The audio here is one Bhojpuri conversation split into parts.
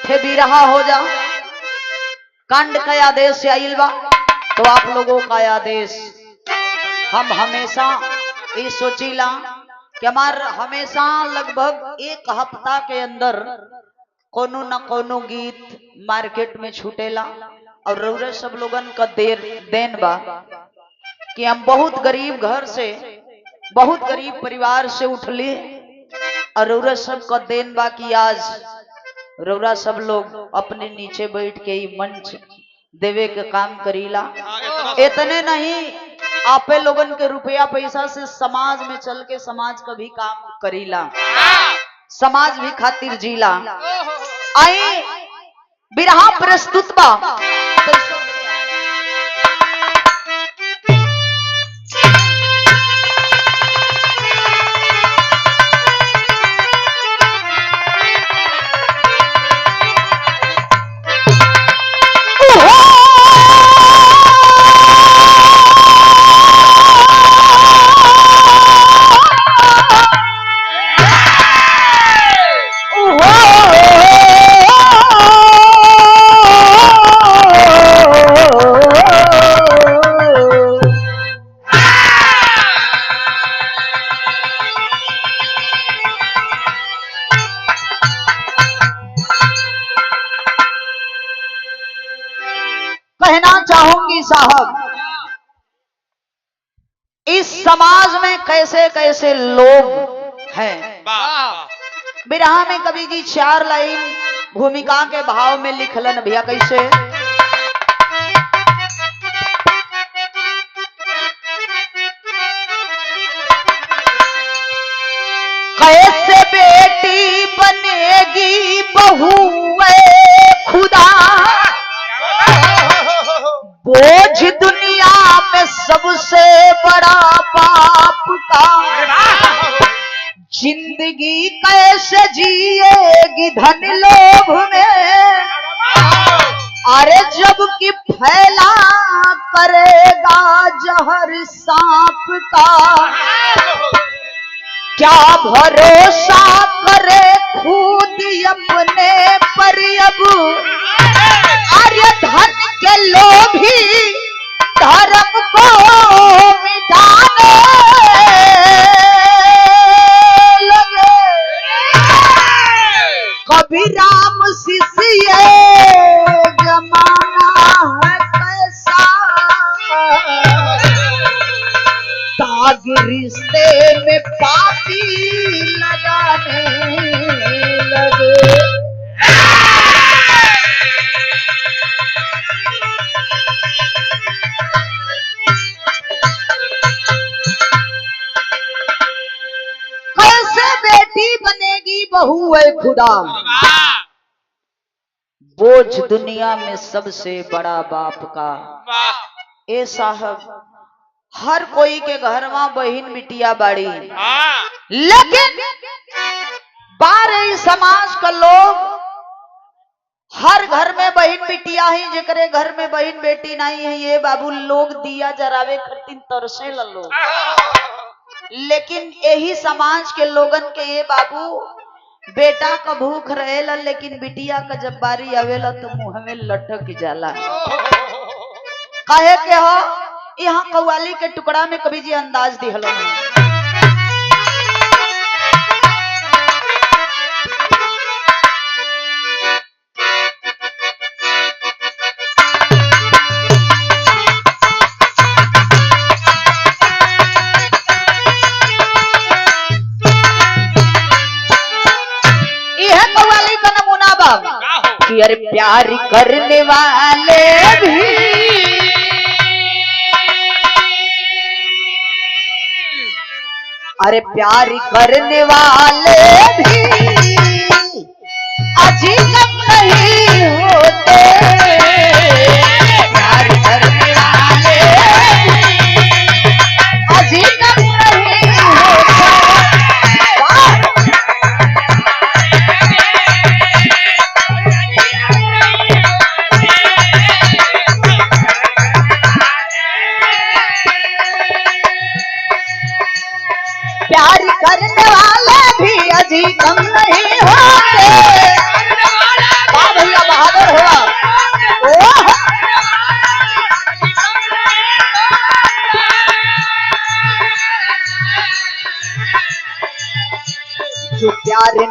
थे बिरहा हो जा कांड का आदेश आइल बा। तो आप लोगों का आदेश हम हमेशा ये सोचीला कि हमार हमेशा लगभग एक हफ्ता के अंदर कोनो न कोनो गीत मार्केट में छूटेला। और रउरा सब लोगन का देन बा कि हम बहुत गरीब घर से बहुत गरीब परिवार से उठली और रउरा सब का देन बा कि आज रउरा सब लोग अपने नीचे बैठ के ही मंच देवे के काम करीला। इतने नहीं आपे लोगन के रुपया पैसा से समाज में चल के समाज का भी काम करीला, समाज भी खातिर जीला। आई बिरहा प्रस्तुत बा। कहना चाहूंगी साहब, इस समाज में कैसे कैसे लोग हैं। बिरहा में कवि जी 4 लाइन भूमिका के भाव में लिखलन भैया कैसे। कैसे बेटी बनेगी बहू खुदा, बोझ दुनिया में सबसे बड़ा बाप का, जिंदगी कैसे जिएगी धन लोभ में, अरे जब कि फैला करेगा जहर सांप का, क्या भरोसा करे खुद अपने पर अब, अरे धन के लोभी धर्म को मिटाने लगे। कभी राम शिष्य जमाना है कैसा, दाग रिश्ते में पापी लगाने लगे। कैसे बेटी बनेगी बहू है खुदा, बोझ दुनिया में सबसे बड़ा बाप का। ए साहब, हर कोई के घर में बहन बिटिया बाड़ी, लेकिन बारह समाज का लोग हर घर में बहन बिटिया ही, जेकरे घर में बहन बेटी नहीं है ये बाबू लोग दिया जरावे खातिर तरसे लोग। लेकिन यही समाज के लोगन के ये बाबू बेटा का भूख रहेला, लेकिन बिटिया का जब बारी आवेला तो मुंह में लटक जाला। कहे के हो यहाँ कव्वाली के टुकड़ा में कवि जी अंदाज दिहलो। यह कव्वाली का नमूना बाबा कि अरे प्यार करने वाले भी, अरे प्यार करने वाले भी अजीब नहीं होते, प्यार करने वाले भी अजीब नहीं होते। प्यार करने वाले भी अजीब नहीं होते।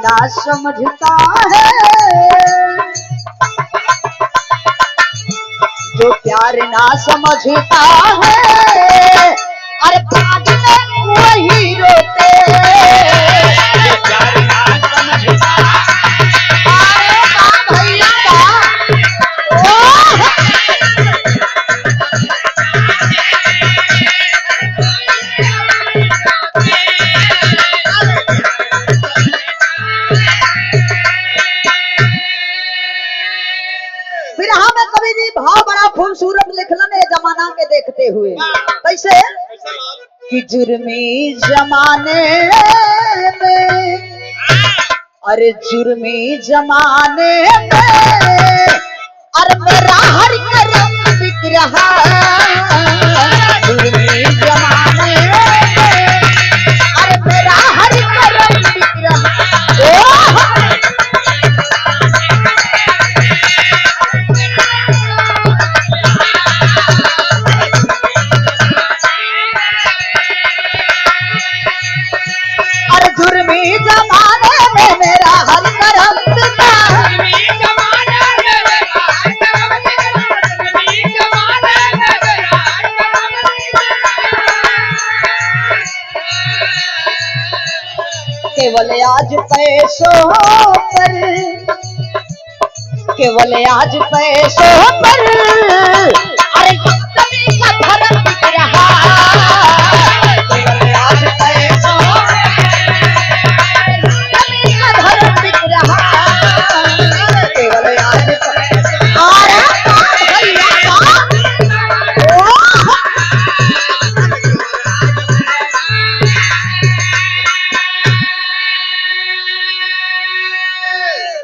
ना समझता है, जो प्यार ना समझता है, अरे बाद में वही रोते, जो प्यार ना समझता अरे भैया बिरहा में कवि जी भाव बड़ा खूबसूरत लिखलन है जमाना के देखते हुए। कैसे कि जुर्मी जमाने में, अरे जुर्मी जमाने में, अरे मेरा हर करम बिक रहा, जुर्मी जमाने में, अरे मेरा हर करम बिक रहा। अरे जुर्मी जमाने में मेरा हर करम बिका, केवल आज पैसों पर, केवल आज पैसों पर, अरे कभी का धर्म बिक रहा, केवल आज पैसों कभी का धर्म बिक रहा, केवल आज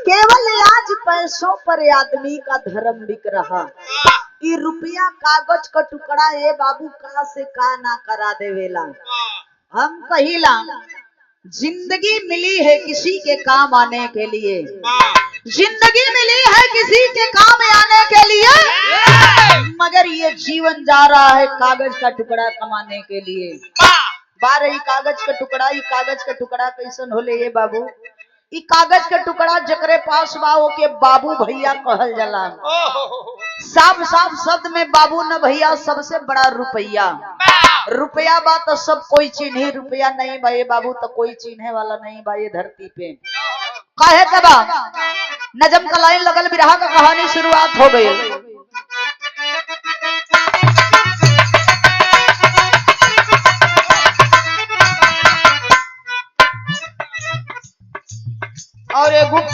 केवल आज पैसों पर आदमी का धर्म बिक रहा। ये रुपया कागज का टुकड़ा है बाबू, का से का ना करा देवेला। हम कहिला जिंदगी मिली है किसी के काम आने के लिए, जिंदगी मिली है किसी के काम आने के लिए, मगर ये जीवन जा रहा है कागज का टुकड़ा कमाने के लिए। बार ही कागज का टुकड़ा, ये कागज का टुकड़ा कैसन होले ये बाबू, ई कागज के टुकड़ा जकरे पास बा के बाबू भैया कहल जाला। साफ साफ शब्द में बाबू न भैया, सबसे बड़ा रुपया। रुपया बा तो सब कोई चिन्हे, रुपया नहीं बा ये बाबू तो कोई चिन्हे वाला नहीं बा ये धरती पे। काहे के बा नजम का लाइन लगल, बिरहा का कहानी शुरुआत हो गई। और एक गुप्त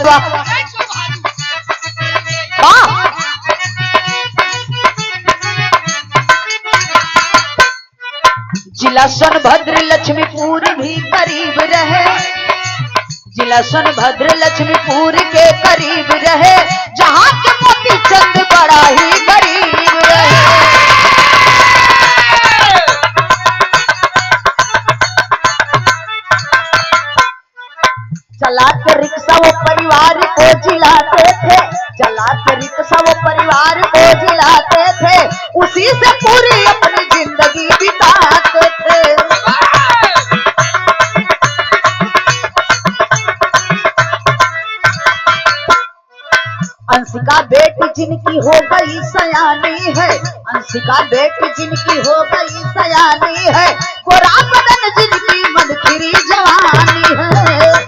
जिला सोनभद्र लक्ष्मीपुर भी करीब रहे, जिला सोनभद्र लक्ष्मीपुर के करीब रहे, जहाँ के मोती चंद बड़ा ही गरीब रहे। चला के रिक्शा वो परिवार को जिलाते थे, चला के रिक्शा वो परिवार को जिलाते थे, उसी से पूरी अपनी जिंदगी बिताते थे। अंशिका बेटी जिनकी हो गई सयानी है, अंशिका बेटी जिनकी हो गई सयानी है, गोरा बदन जिनकी मन फिरी जवानी है।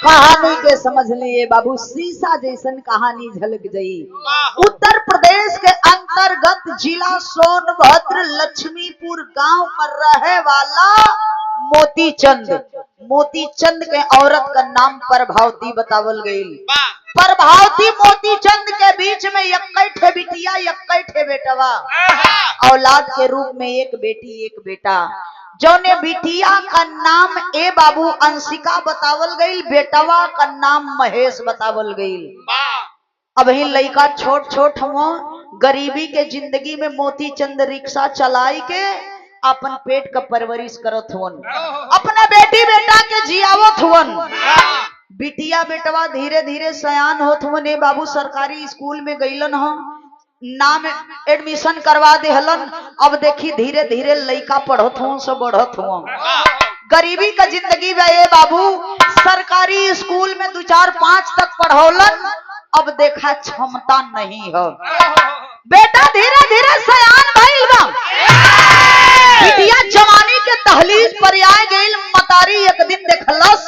कहानी के समझ लिए बाबू, शीशा जैसन कहानी झलक गई। उत्तर प्रदेश के अंतर्गत जिला सोनभद्र लक्ष्मीपुर गांव का रहे वाला मोतीचंद, मोतीचंद के औरत का नाम प्रभावती बतावल गई। प्रभावती मोतीचंद के बीच में इक्कीठे बिटिया इक्कीठे बेटवा, औलाद के रूप में एक बेटी एक बेटा। जौने बिटिया का नाम ए बाबू अंशिका बतावल गई, बेटवा का नाम महेश बतावल गई। अब ही लड़का छोट छोट हुआ, गरीबी के जिंदगी में मोती चंद रिक्शा चलाई के अपन पेट का परवरिश करत हुवन, अपना बेटी बेटा के जियावत हुवन। बिटिया बेटवा धीरे धीरे सयान होत हुवन। ए बाबू सरकारी स्कूल में गईलन हो, नाम एडमिशन करवा देहलन। अब देखी धीरे धीरे लड़का पढ़त हुआ, सब बढ़त हुआ। गरीबी का जिंदगी में ये बाबू सरकारी स्कूल में 2 4 5 तक पढ़ौलन। अब देखा क्षमता नहीं हो, बेटा धीरे धीरे सयान भइल बा। बिटिया जवानी के दहलीज पर आ गई। मतारी एक दिन देखलस,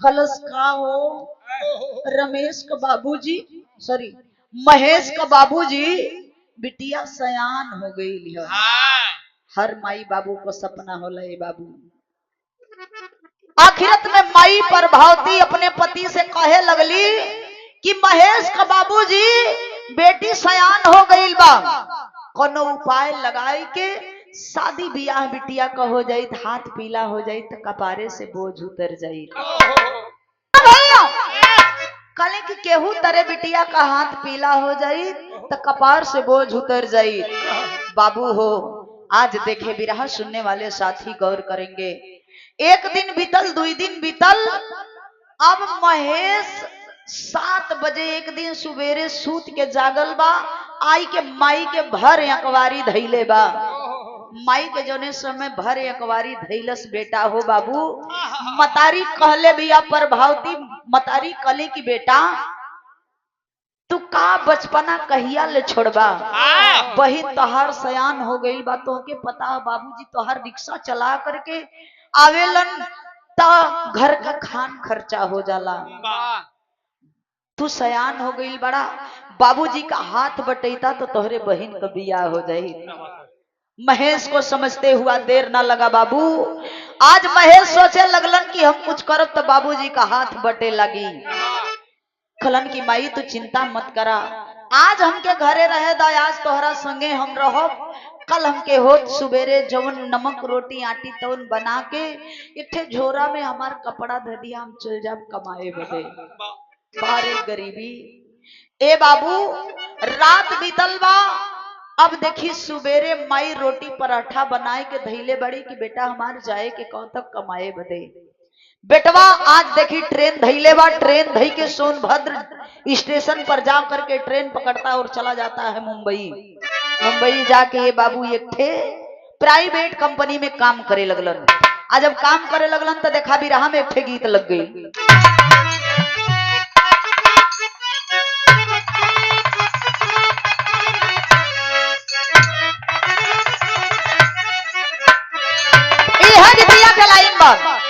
खलस का हो रमेश का बाबूजी, सॉरी महेश का बाबूजी, बिटिया सयान हो गई है। हर माई बाबू को सपना होला ये बाबू। आखिरत में माई प्रभावती अपने पति से कहे लगली कि महेश का बाबूजी बेटी सयान हो गई बा, कोनो उपाय लगाई के शादी बियाह बिटिया का हो जाई, हाथ पीला हो जाई तो कपारे से बोझ उतर जाई। कले कि केहू तरे बिटिया का हाथ पीला हो जाई तो कपार से बोझ उतर जाई। बाबू हो, आज देखे बिरहा सुनने वाले साथी गौर करेंगे। एक दिन बीतल, 2 दिन बीतल। अब महेश 7 बजे एक दिन सुबेरे सूत के जागल बा, आई के माई के भर अकवारी धैले बा। माई के जोने समय भर अकवारी धैलस बेटा हो बाबू। मतारी कहले बिया प्रभावती, मतारी कहले कि बेटा तू का बचपना कहिया ले छोड़बा, वही तोहर सयान हो गई बा। तो के पता बाबूजी तोहर रिक्शा चला करके आवेलन ता घर का खान खर्चा हो जाला। तू सयान हो गई बड़ा, बाबूजी का हाथ बटेता तो तोहरे बहन का बियाह हो जाई। महेश को समझते हुआ देर ना लगा बाबू। आज महेश सोचे लगलन कि हम कुछ करब तो बाबूजी का हाथ बटे लगी। खलन की माई तू चिंता मत करा, आज हमके घरे रहे दा, आज तोहरा संगे हम रहो। कल हमके होत सुबेरे जवन नमक रोटी आटी तवन बना के इथे झोरा में हमार कपड़ा धर दिया, हम चल जाब कमाए बदे। बारे गरीबी ए बाबू। रात बीतल बा। अब देखी सुबेरे माई रोटी पराठा बनाए के धैले बड़ी कि बेटा हमार जाए के कौन तक कमाए बदे। बेटवा आज देखी ट्रेन धैले बा, ट्रेन धई के सोनभद्र स्टेशन पर जा करके ट्रेन पकड़ता और चला जाता है मुंबई। मुंबई जाके ये बाबू एक थे प्राइवेट कंपनी में काम करे लगलन। आज जब काम करे लगलन तो देखा भी रहा में एक थे गीत लग गई।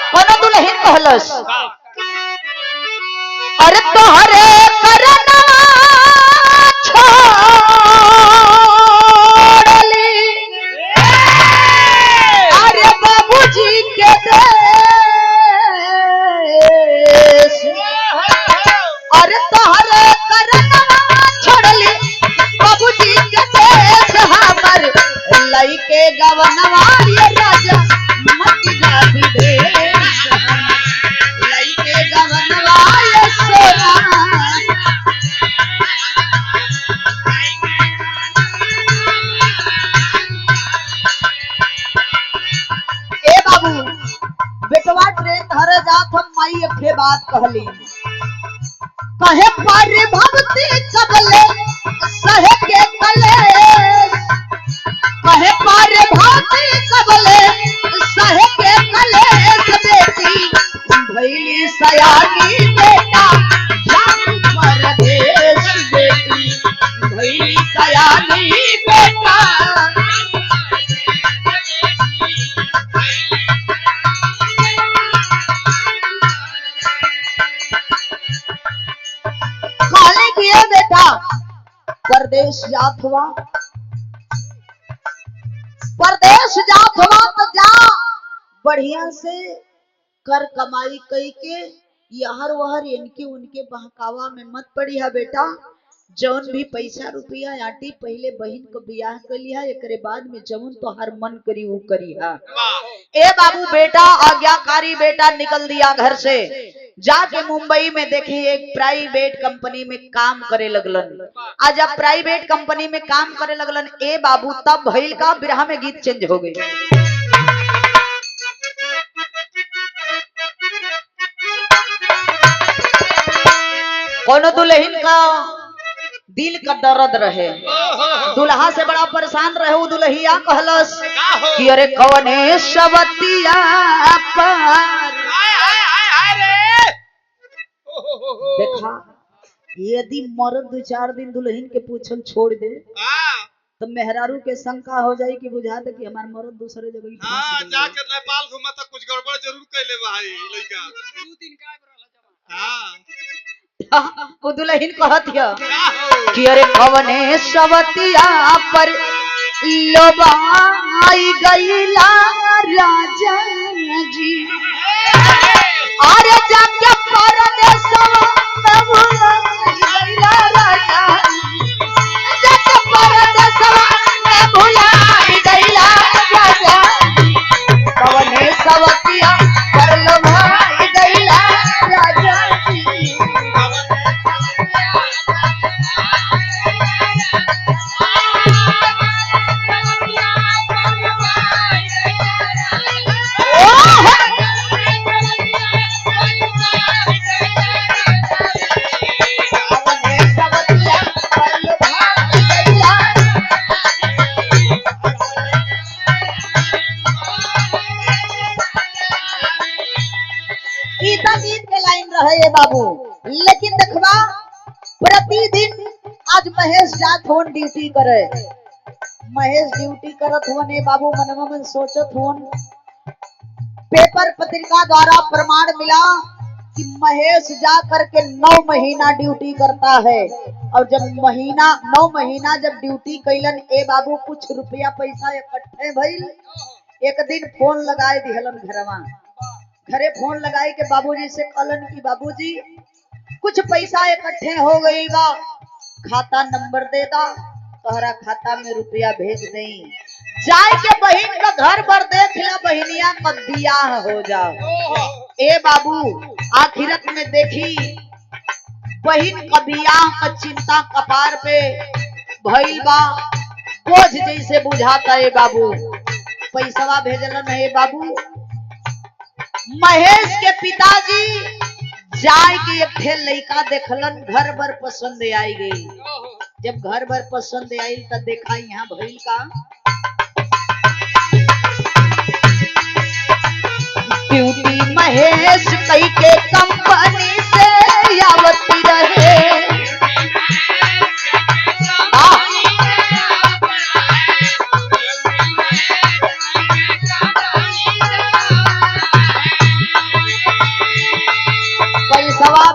कोनो दुल्हन कहलस, अरे तोहरे करना छोड़ली, अरे बाबूजी के देश, अरे तोहरे करना छोड़ली बाबूजी के देश, हमर लइके गवनवा ये राजा मत जा विदेश, लइके गवनवा ये सोना। ए बाबू बेटवा ट्रेन धरे जात हम माई एक बात कहली, कहे पर भक्ति कबले सहे के कलेश, कहे पर भक्ति कबले सहे के कलेश, बेटी भैली सयानी बेटा जान परदेश, बेटी भैली सयानी बेटा। काले किए बेटा परदेश जात हुआ, परदेश जात हुआ तो जा बढ़िया से कर कमाई कई के, यहर वहर इनके उनके बहकावा में मत पड़ी है बेटा। जौन भी पैसा रुपया आटी पहले बहन को बियाह कर लिया, एकरे बाद में जौन तो हर मन करी वो करी है। ए बाबू बेटा आज्ञाकारी बेटा निकल दिया घर से। जाके मुंबई में देखी एक प्राइवेट कंपनी में काम करे लगलन। आज जब प्राइवेट कंपनी में काम करे लगलन ए बाबू, तब भइल का बिरहा में गीत चेंज हो गई। कोनो दुल्हन का दिल का दर्द रहे, दुल्हा से बड़ा परेशान रहे, वो दुल्हिया कहलस कि अरे कवने सवतिया पर देखा, यदि मर्द 2-4 दिन दुल्हन के पूछल छोड़ दे तो मेहरारू के शंका हो जाए कि बुझाते कि हमार मर्द दूसरे जगह जाके नेपाल घुमा तो कुछ गड़बड़ जरूर कैले भाई लइका 2 दिन का वो दुल्हन कहतिया कि अरे कवने सवतिया पर लोबाई गईला राजा जी, अरे जाके परदेसवा में भुलाई गईला राजा, जाके परदेसवा में भुलाई गईला राजा, कवने सवतिया पर लोबाई गईला राजा जी। रहे बाबू, लेकिन देखवा प्रतिदिन आज महेश जात होन ड्यूटी करे, महेश ड्यूटी करत होने बाबू, मनवा में सोचत होन, पेपर पत्रिका द्वारा प्रमाण मिला कि महेश जा करके 9 महीना ड्यूटी करता है। और जब 9 महीना जब ड्यूटी कैलन ए बाबू, कुछ रुपया पैसा इकट्ठे भइल। एक दिन फोन लगाए दिहलन घरवा, घरे फोन लगाए के बाबूजी से कहलन कि बाबूजी कुछ पैसा इकट्ठे हो गई बा, खाता नंबर दे दा, तोहरा खाता में रुपया भेज दई, जाए के बहन का घर पर देख ला, बहनिया का बियाह हो जाओ। ए बाबू आखिरत में देखी बहन का बियाह का चिंता कपार पे भइल बा, बोझ जैसे बुझाता है बाबू। पैसा भेजलन है बाबू, महेश के पिताजी जाए के एक ठे लड़का देखलन, घर भर पसंद आई गई। जब घर भर पसंद आई तब देखा यहाँ भइल का, ड्यूटी महेश कई के कंपनी से आवती रहे,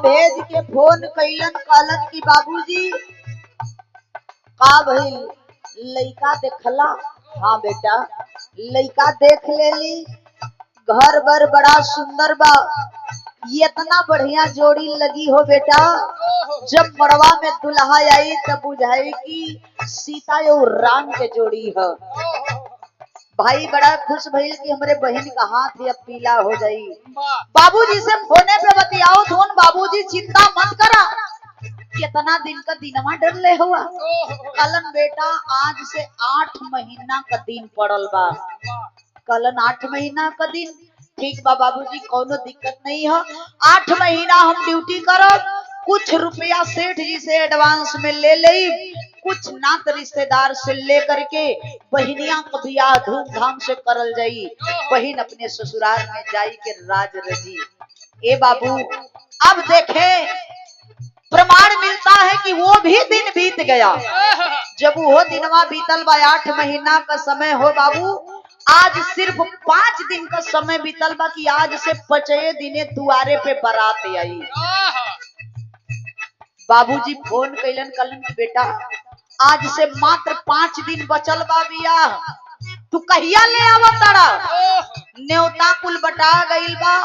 भेज के फोन कैलन, कहलन कि बाबूजी का भइल, लइका देखला? हाँ बेटा लइका देख लेली, घर बर बड़ा सुंदर बा, ये इतना बढ़िया जोड़ी लगी हो बेटा, जब मड़वा में दुल्हा आई तब बुझाई कि सीता और राम के जोड़ी है। भाई बड़ा खुश भइल कि हमरे बहन का हाथ अब पीला हो जाई। बाबूजी से फोने पे बतियाओ थोन, बाबूजी चिंता मत करा, कितना दिन का दिनवा डर ले हुआ। कलन बेटा आज से 8 महीना का दिन पड़ल बा, कलन 8 महीना का दिन, ठीक बा बाबूजी कोनो दिक्कत नहीं है, 8 महीना हम ड्यूटी करब, कुछ रुपया सेठ जी से एडवांस में ले ले, कुछ नात रिश्तेदार से लेकर के बहनिया का बियाह धूमधाम से करल जाई, बहन अपने ससुराल में जाई के राज रजी। ए बाबू अब देखे प्रमाण मिलता है कि वो भी दिन बीत गया, जब वो दिनवा बीतल बा, 8 महीना का समय हो बाबू, आज सिर्फ 5 दिन का समय बीतल बा कि आज से 5 दिने दुआरे पे बारात आई। बाबूजी फोन कैलन, कलन की बेटा आज से मात्र 5 दिन बचल बा बियाह, तू कहिया ले आवा तारा? न्योता कुल बटा गईल बा,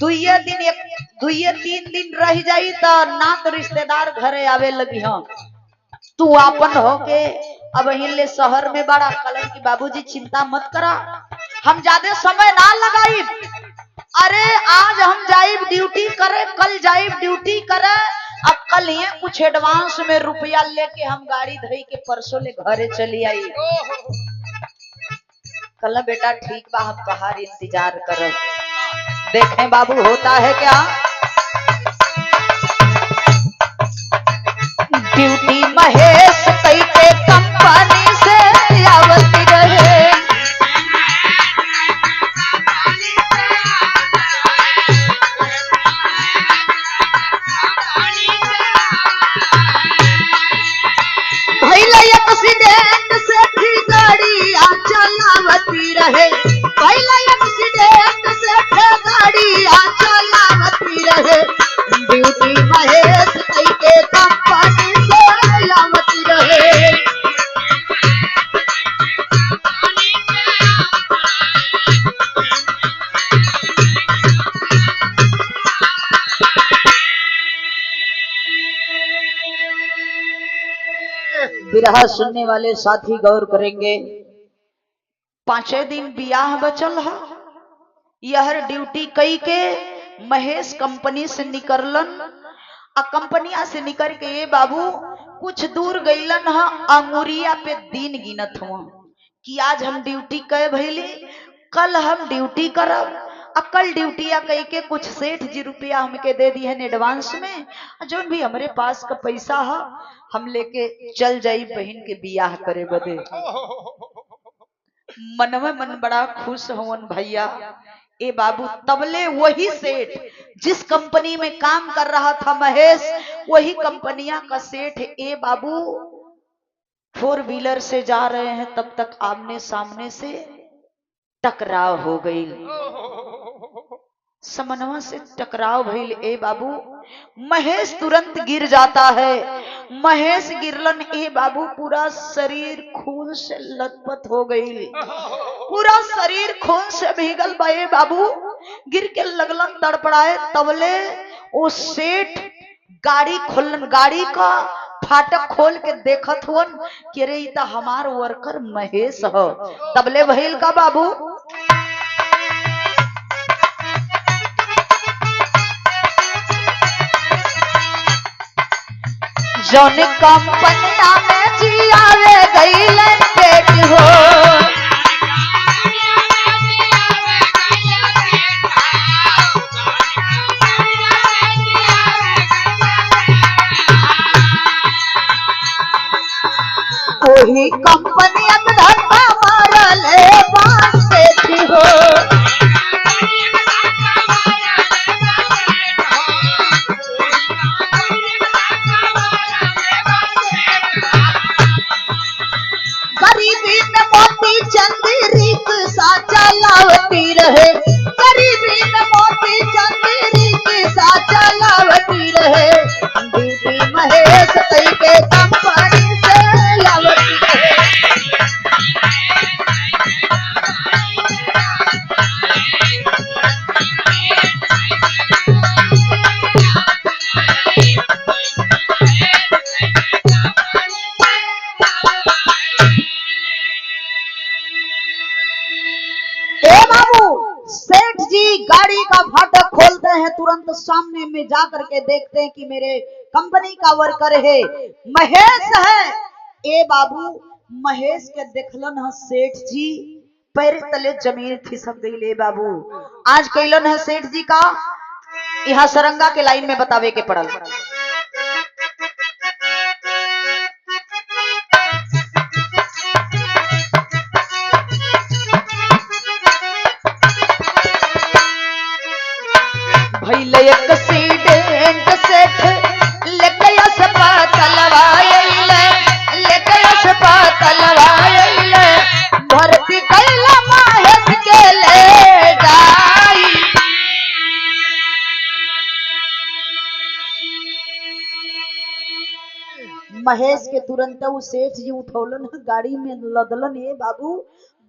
2-3 दिन रह जाई तो नात रिश्तेदार घरे आवे लगी हम, तू आपन होके अब ले शहर में बड़ा। कलन की बाबूजी चिंता मत करा, हम ज्यादा समय ना लगाई, अरे आज हम जाइब ड्यूटी करे, कल जाइब ड्यूटी करे, अब कल ये कुछ एडवांस में रुपया लेके हम गाड़ी धई के परसों ले घरे चली आई। कल बेटा ठीक बा, हम तुम्हारी इंतजार करब। देखें बाबू होता है क्या। ड्यूटी महेश कई के कंपनी से आवती रहे, भैया एक्सीडेंट से भी गाड़ी आ चलावती रहे, भैया एक्सीडेंट से भी गाड़ी आ चलावती रहे। ड्यूटी महेश कई के कंपनी से आवती रहे। बिरहा सुनने वाले साथी गौर करेंगे, 5 दिन बियाह बचल है। यह ड्यूटी कई के महेश कंपनी से निकललन, आ कंपनिया से निकल के ये बाबू कुछ दूर गईलन है, अंगुरिया पे दिन गिनत हुआ कि आज हम ड्यूटी कहे भैली, कल हम ड्यूटी करब, कल ड्यूटिया कही के कुछ सेठ जी रुपया हमके दे दी है एडवांस में, जो भी हमारे पास का पैसा है हम लेके चल जाई बहन के बियाह करे बदे। मनवा मन बड़ा खुश होवन भैया। ए बाबू तबले वही सेठ जिस कंपनी में काम कर रहा था महेश, वही कंपनिया का सेठ ए बाबू 4 व्हीलर से जा रहे हैं, तब तक आमने सामने से टकराव हो गई, समनवा से टकराव भइल। ए बाबू महेश तुरंत गिर जाता है। महेश गिरलन ए बाबू पूरा शरीर खून से लथपथ हो गई, पूरा शरीर खून से भीगल बा। ए बाबू गिर के लगलन तड़पड़ाए, तबले वो सेठ गाड़ी खोलन, गाड़ी का फाटक खोल के देखत हुन कि रे इता हमार वर्कर महेश हो। तबले भइल का बाबू, जौन कंपनिया में जियावे गईल पेट हो, वही कंपनिया में धक्का मारले बांस पेट हो। गरीबी में मोती चंद रिक्शा चलावती रहे, गरीबी में मोती चंद रिक्शा चलावती रहे। ड्यूटी महेश कई के कंपनी से आवती रहे। सेठ जी गाड़ी का फाटक खोलते हैं, तुरंत सामने में जाकर के देखते हैं कि मेरे कंपनी का वर्कर है, महेश है। ए बाबू महेश के देखलन है सेठ जी, पैर तले जमीन खिसक गई। ले बाबू आज कैलन है सेठ जी का, यहाँ सरंगा के लाइन में बतावे के पड़ल। एक्सीडेंट सेठ लेके अस्पताल आइले, लेके अस्पताल आइले, भर्ती कैला महेश के ले जाई। महेश के तुरंत वो सेठ जी उठौलन, गाड़ी में लदलन। ए बाबू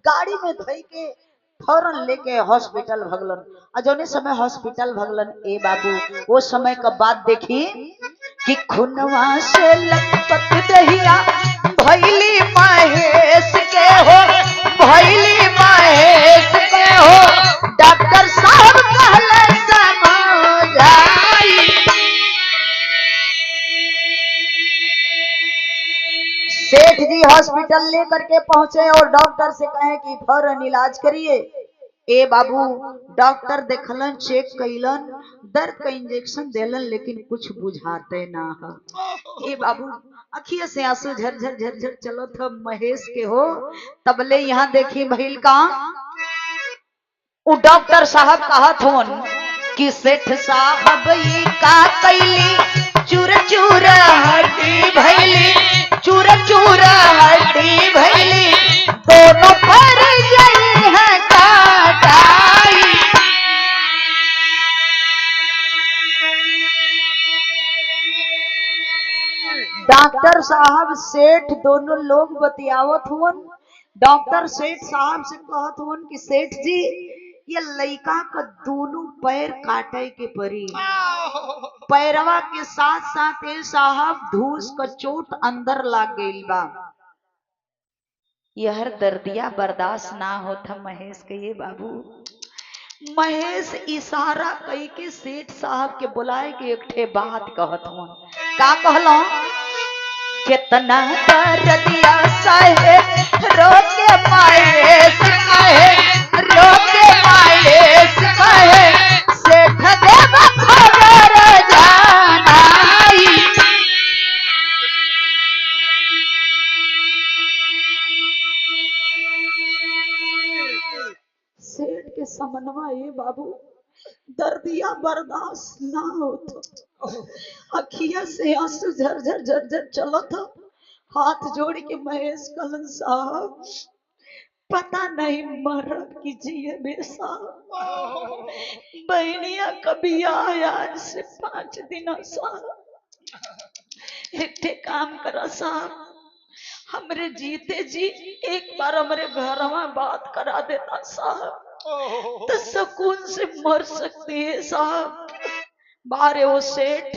गाड़ी में धई के फौरन लेके हॉस्पिटल भगलन। जौने समय हॉस्पिटल भगलन ए बाबू वो समय का बात देखी कि खुनवा से लपट दहिया भैली महेश के हो, भैली महेश के हो। डॉक्टर साहब कह हॉस्पिटल लेकर के पहुंचे और डॉक्टर से कहे कि फौरन इलाज करिए। ए बाबू डॉक्टर देखलन, चेक कैलन, दर्द का इंजेक्शन देलन, लेकिन कुछ बुझाते ना है। ए बाबू अखिया से आंसू झरझर झरझर चलो था महेश के हो। तबले यहाँ देखी भइल का वो डॉक्टर साहब कहत होन कि सेठ साहब ये का कैली, चूर चूर हड्डी भैली, चूर चूर हड्डी भैली, दोनों पर गई है काटाई। डॉक्टर साहब सेठ दोनों लोग बतियावत हुन। डॉक्टर सेठ साहब से कहत हुन कि सेठ जी ये लड़का का दोनों पैर काटे के परी, पैरवा के साथ साथ ये साहब धूस का चोट अंदर लाग गई बा। यह दर्दिया बर्दाश्त ना होता महेश के। ये बाबू महेश इशारा कई के सेठ साहब के बुलाए के एक ठे बात कहत हूँ। का कहलो कितना दर्दिया सहे रोके महेश कहे, रोके महेश कहे, सेठ देव खबर जानाई। सेठ के समनवा ये बाबू दर्दिया बर्दाश्त ना होता, अखिया से आंसू झरझर झरझर चलो था। हाथ जोड़ के महेश कलन साहब पता नहीं मरब की जिए में साहब, बहनिया कभी आया से 5 दिन साहब, एक काम करा साहब, हमरे जीते जी एक बार हमारे घर में बात करा देता साहब, तो सुकून से मर सकती है साहब। बारे वो सेठ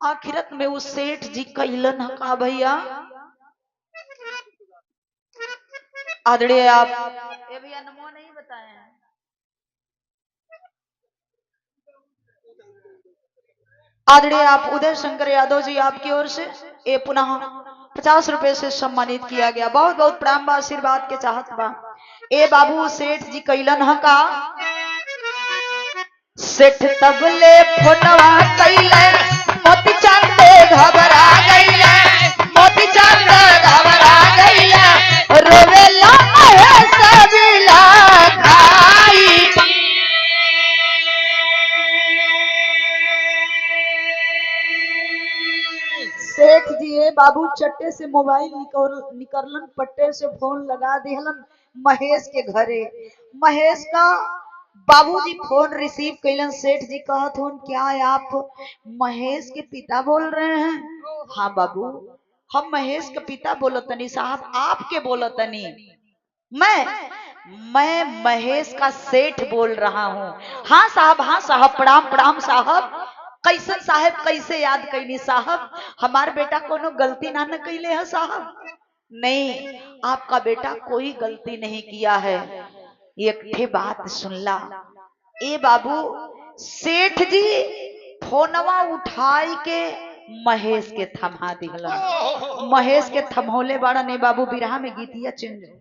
आखिरत में वो सेठ जी कैलन का भैया आदरणीय आप ये भैया नमो नहीं बताए हैं। आदरणीय आप उदय शंकर यादव जी आपकी ओर से ये पुनः 50 रुपए से सम्मानित किया गया। बहुत बहुत प्राण बा, आशीर्वाद के चाहत बा। ए बाबू सेठ जी कैलन का सेठ तबले फोटवा कैले, मोती चांद घबरा गईले, मोती चांद घबरा गईले, रोवेला महेश बिला खाई। सेठ जी ए बाबू चट्टे से मोबाइल निकलन, पट्टे से फोन लगा दिहलन महेश के घरे। महेश का बाबूजी फोन रिसीव कैलन। सेठ जी कहत हूँ क्या आप महेश के पिता बोल रहे हैं? हाँ बाबू हम महेश के पिता बोलतनी साहब, आपके बोलतनी। मैं महेश का सेठ बोल रहा हूँ। हाँ साहब प्रणाम प्रणाम साहब। कैसन साहब कैसे याद कैली साहब? हमार बेटा कोनो गलती ना न कैले है साहब? नहीं आपका बेटा कोई गलती नहीं किया है। एक ठे बात सुनला ए बाबू, सेठ जी फोनवा उठाई के महेश के थमा दिहला। महेश के थमौले बड़ा नहीं बाबू, बिरहा में गीतिया चेंज हो।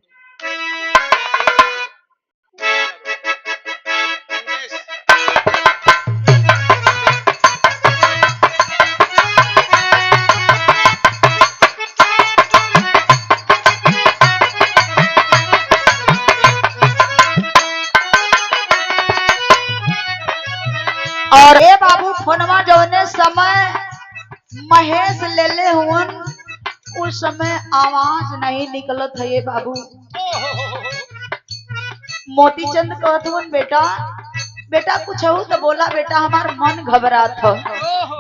और ए बाबू फोनवा जौने समय महेश ले ले हुन उस समय आवाज नहीं निकलत है। ये बाबू मोतीचंद कहत हुन बेटा बेटा कुछ हो तो बोला बेटा, हमार मन घबरात हो।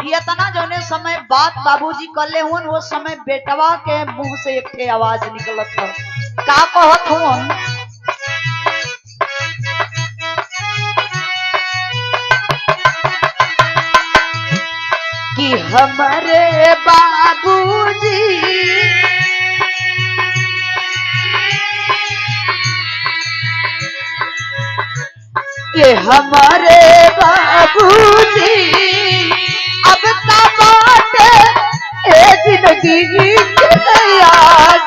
ये तना जौने समय बात बाबूजी कर ले हुन वो समय बेटवा के मुंह से एक ठे आवाज निकलत हो। का कहत हुन कि हमारे बाबूजी के हमारे बाबूजी अब का बात है जिंदगी के याद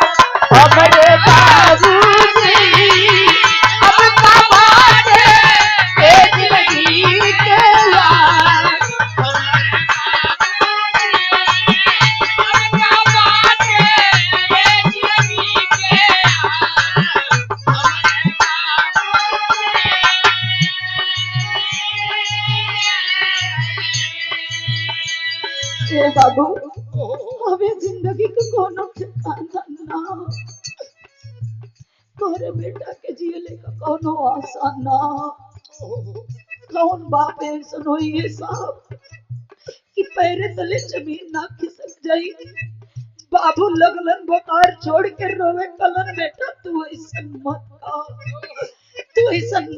बाबू हमें जिंदगी के कोनो ठिकाना ना तोरे बेटा के जियले का कोनो आशा ना कौन बाप ऐसा होई है साहब कि पैरे तले जमीन ना खिसक जाई। बाबू लगलन बुखार छोड़ के रोवे कलन बेटा तू ऐसा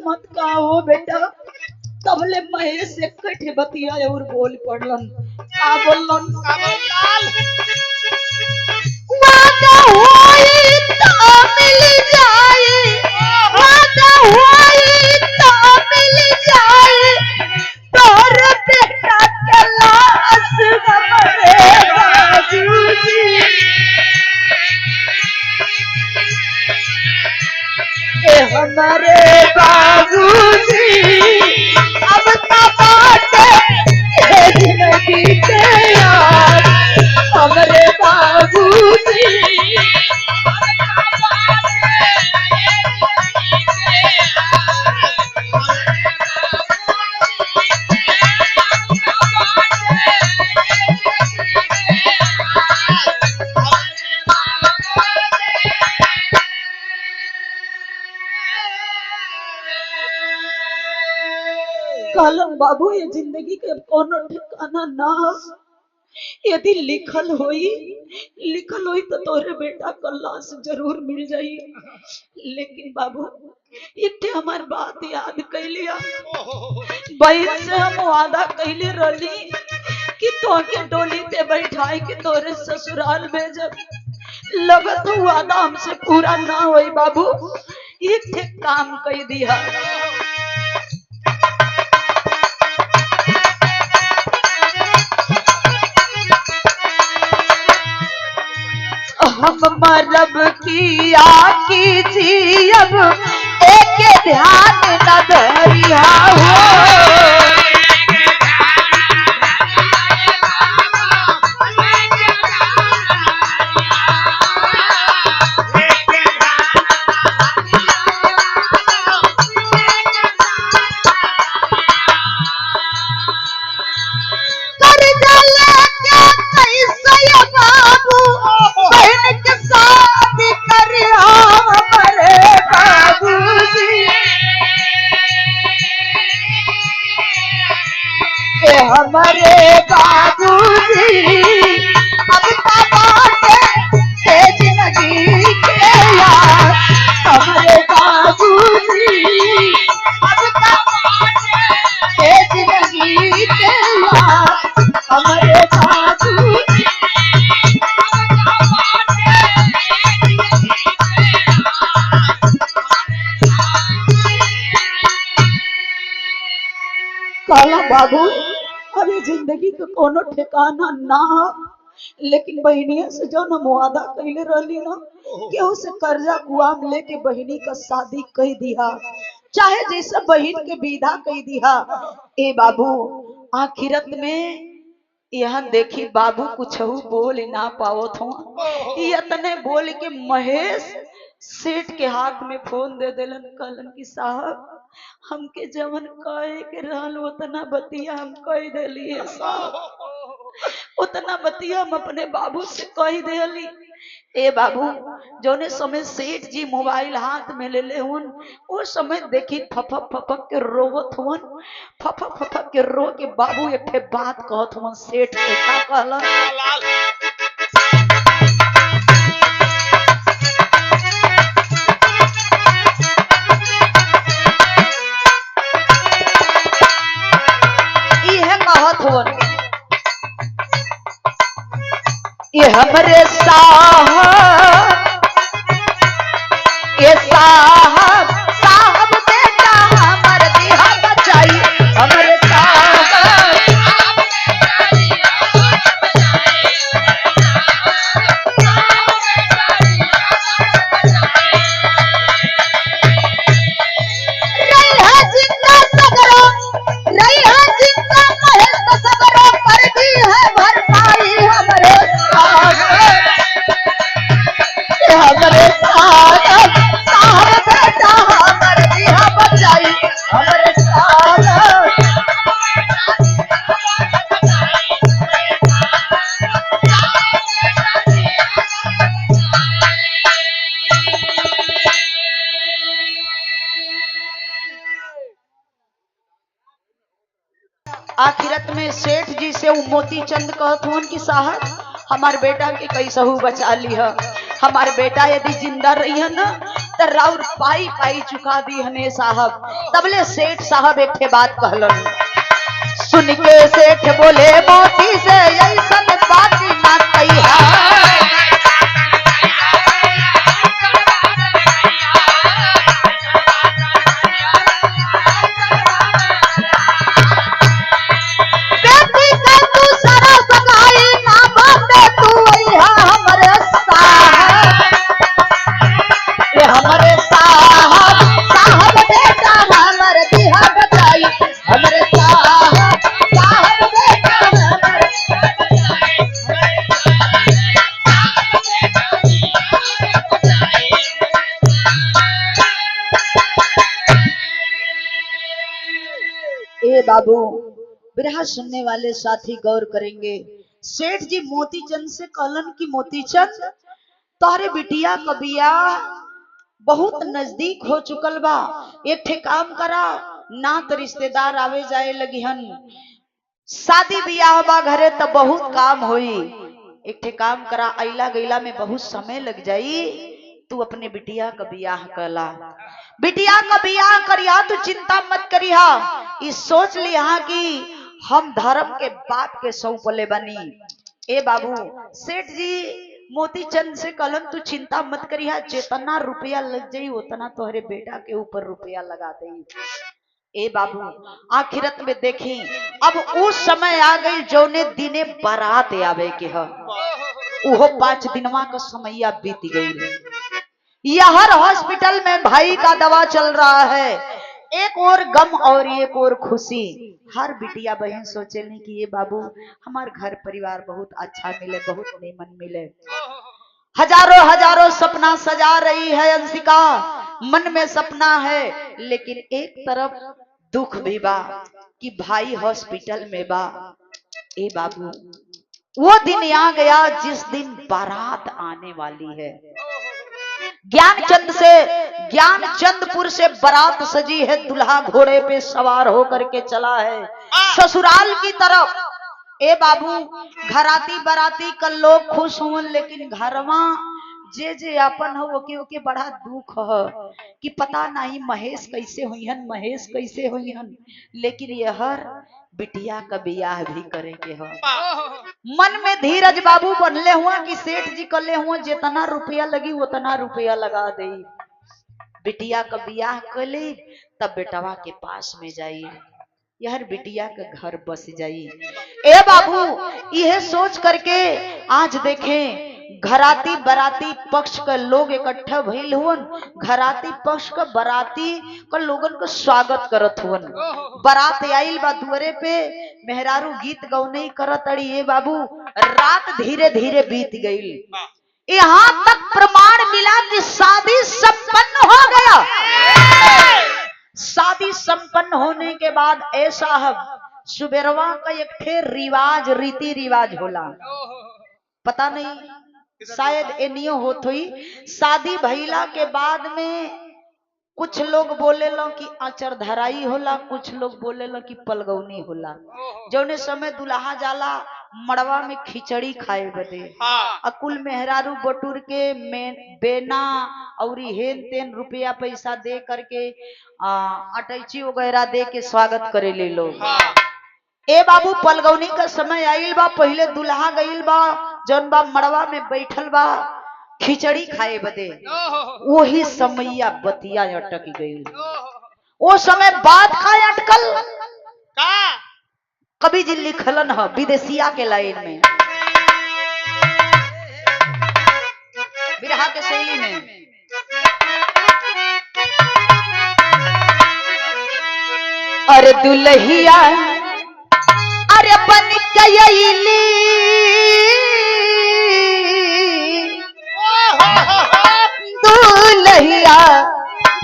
मत का हो बेटा। तबले महेश से कठे बतिया और बोल पड़लन का बोलन वादा होई तो मिल जाए वादा होई तो मिल जाए तोर बेटा के लाश हमरे बाबूजी ए हमारे बाबूजी अब तो बाटे जिंदगी के यार हमारे बाबूजी कहलन बाबू ये जिंदगी के कोनो ठिकाना ना यदि लिखल होई तो तोरे बेटा का लाश जरूर मिल जाई। लेकिन बाबू इतने हमार बात याद कैलिया बहन से हम वादा कैले रही कि तोके डोली पे बैठाए के तोरे ससुराल भेजब लगत वादा हमसे पूरा ना होई बाबू एक काम कह दिया हम मरब किया कीजिए अब एक ध्यान न धरिया हो हमारे बाबूजी अब तो बाटे जिंदगी के यार हमारे बाबूजी अब तो बाटे जिंदगी के यार हमारे बाबूजी काला बाबू अरे जिंदगी के कोनो ठिकाना ना लेकिन बहनिया से जो न मुआदा कैले रहली ना केहू से कर्जा गुआम लेके बहनी का शादी कह दिया चाहे जैसे बहन के विदा कह दिया। ए बाबू आखिरत में यहाँ देखी बाबू कुछ बोल ना पावत हो इतने बोल के महेश सेठ के हाथ में फोन दे दिलन कहलन की साहब हमके जवन कहे के रहल उतना बतिया हम कह दिलिए साहब उतना बतिया हम अपने बाबू से कह दिली। ए बाबू जोने समय सेठ जी मोबाइल हाथ में ले ले हुन उस समय देखी फपक फपक के रोवत हुन फपक फपक के रो के बाबू एक बात कहत हुन सेठ के का कहलन ये हमरे साहब बेटा हमर दिहा बचाई हमरे साहब आखिरत में सेठ जी से वो मोती चंद कहत हुन कि साहब हमार बेटा के कैसहू बचा लिह, हमार बेटा यदि जिंदा रही है ना तो राउर पाई पाई चुका दी हने साहब। तबले सेठ साहब एक ठे बात कहलन, सुन के सेठ बोले मोती से ऐसन बात ना कहिया। ए बाबू बिरहा सुनने वाले साथी गौर करेंगे, सेठ जी मोतीचंद से कहलन कि मोतीचंद तारे बिटिया कबिया बहुत नजदीक हो चुकल बा, एक ठे काम करा ना तो रिश्तेदार आवे जाए लगी हन, शादी ब्याह बा घरे तो बहुत काम होई, एक ठे काम करा अइला गइला में बहुत समय लग जाई, तू अपने बिटिया का ब्याह कला, बिटिया का ब्याह करिया, तू चिंता मत करिया, इस सोच लिया कि हम धर्म के बाप के सौंपले बनी। ए बाबू सेठ जी मोतीचंद से कहलन तू चिंता मत करिया, जितना रुपया लग जाई उतना तोहरे बेटा के ऊपर रुपया लगा दे। ए बाबू आखिरत में देखी अब उस समय आ गई जौने दिने बारात आवे के ह, उहो 5 दिनवा का समैया बीत गई। यहर हॉस्पिटल में भाई का दवा चल रहा है, एक और गम और एक और खुशी। हर बिटिया बहन सोचे नहीं कि ये बाबू हमार घर परिवार बहुत अच्छा मिले, बहुत नेमन मिले, हजारों हजारों सपना सजा रही है अंशिका, मन में सपना है, लेकिन एक तरफ दुख भी बा कि भाई हॉस्पिटल में बा। ए बाबू वो दिन आ गया जिस दिन बारात आने वाली है, ज्ञानचंदपुर से बारात सजी है, दुल्हा घोड़े पे सवार होकर के चला है ससुराल की तरफ। ए बाबू घराती बाराती का लोग खुश हुए, लेकिन घरवा जे जे अपन हो ओके बड़ा दुख है कि पता नहीं महेश कैसे हुई हन, महेश कैसे हुई हन, लेकिन यहर बिटिया का ब्याह भी करे के हो। मन में धीरज बाबू बनले हुआ कि सेठ जी कले हुआ जितना रुपया लगी उतना रुपया लगा दे, बिटिया का ब्याह कर ले तब बेटवा के पास में जाई, यहर बिटिया का घर बस जाई। ए बाबू यह सोच करके आज देखें घराती बराती पक्ष का लोग इकट्ठा भइल हुन, घराती पक्ष का बराती का लोगन का स्वागत करत हुन, बारात आइल बा दुआरे पे, मेहरारू गीत गौनई करत अड़ी। ए बाबू रात धीरे धीरे बीत गई, यहाँ तक प्रमाण मिला कि शादी संपन्न हो गया। शादी संपन्न होने के बाद ऐसा सुबेरवा का एक ठे रिवाज रीति रिवाज होला, पता नहीं शायद एनियो होत हुई, शादी भइला के बाद में कुछ लोग बोले लो कि आचर धराई होला, कुछ लोग बोले लो कि पलगौनी होला, जौने समय दुल्हा जाला मड़वा में खिचड़ी खाए बदे, अकुल मेहरारू बटूर के बेना और हेन तेन रुपया पैसा दे करके अटैची वगैरह दे के स्वागत करे ले लोग। ए बाबू पलगौनी का समय आइल बा, पहले दुल्हा गइल बा जौन बा मड़वा में बैठल बा खिचड़ी खाए बदे, वही समैया बतिया अटक गई। वो समय बात का अटकल कभी जी लिखलन है विदेशिया के लाइन में, बिरहा के शैली में। अरे दुल्हिया अरे बन गईली दुल्हिया